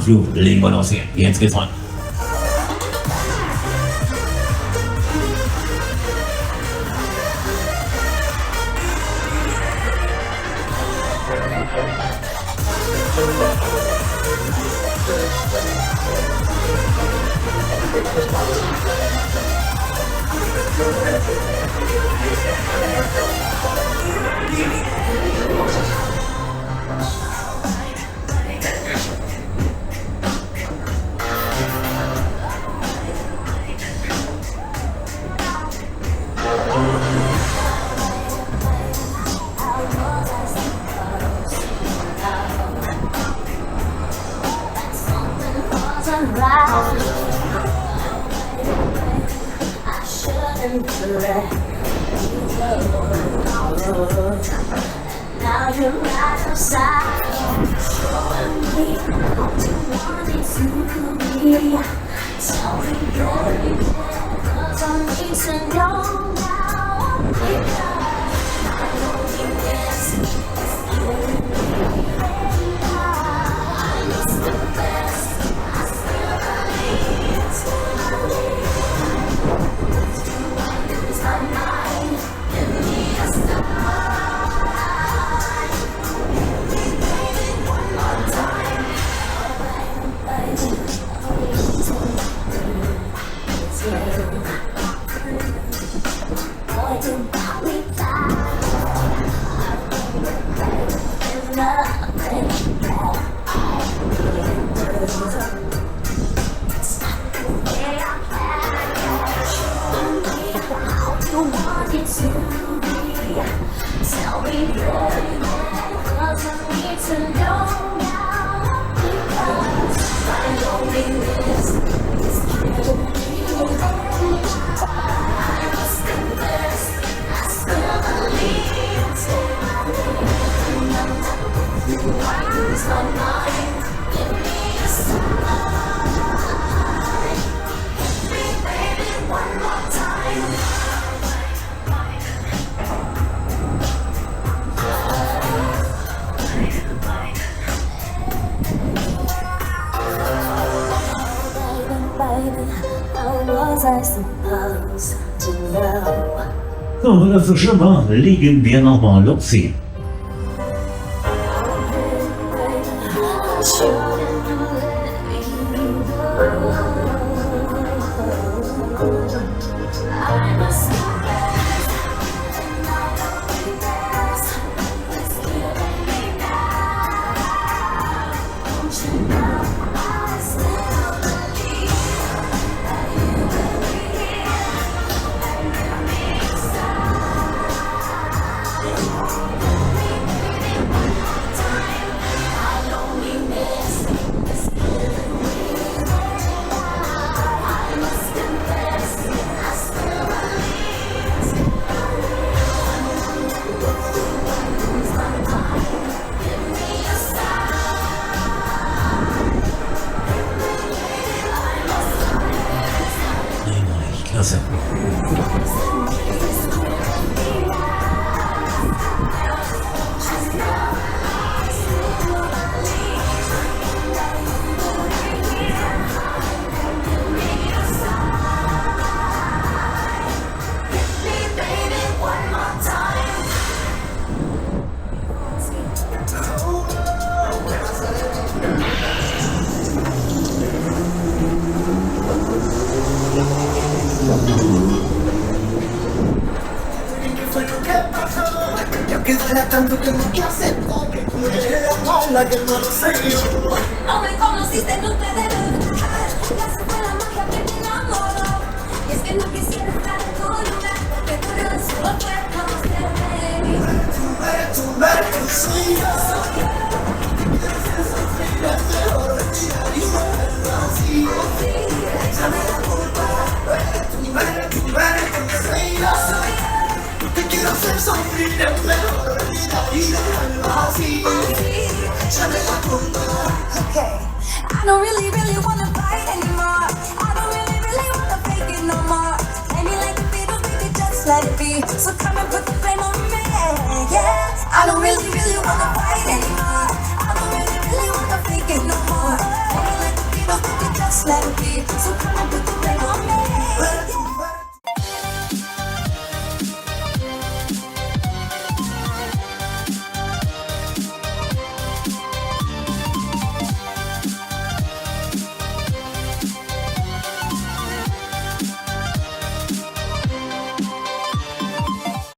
Anflug, legen wir los hier. Jetzt geht's ran. Now you're right outside, showing me what you wanted to be. Tell me you're 'cause I need to know now. Because my loneliness is killing me. I miss the best. I still believe. Do I lose my mind? Give me a sign. Tell me really, cause I need to know now. Because my loneliness is killing me. I must confess, I still believe. I lose my mind, give me a sign. Hit me, baby, one more time. So, wenn das so schlimm war, legen wir nochmal los hier. Klasse. Que duela tanto que no te acepto, que tú eres la mala que no lo sé yo. No me conociste, no te debo dejar. Ya se fue la magia que me enamoró. Y es que no quisiera estar en tu lugar, porque tú eres solo fue conocerme. Tú eres, soy yo. Mejor retirar y volverlo así. Échame la culpa. Tú eres, soy yo. Te quiero hacer sufrir, es mejor retirar y dejarlo así. Échame la culpa. Okay. I don't really wanna fight anymore. I don't really wanna fake it no more. Play me like the Beatles, baby, just let it be. So come and put the blame on me, yeah. I don't really wanna fight anymore.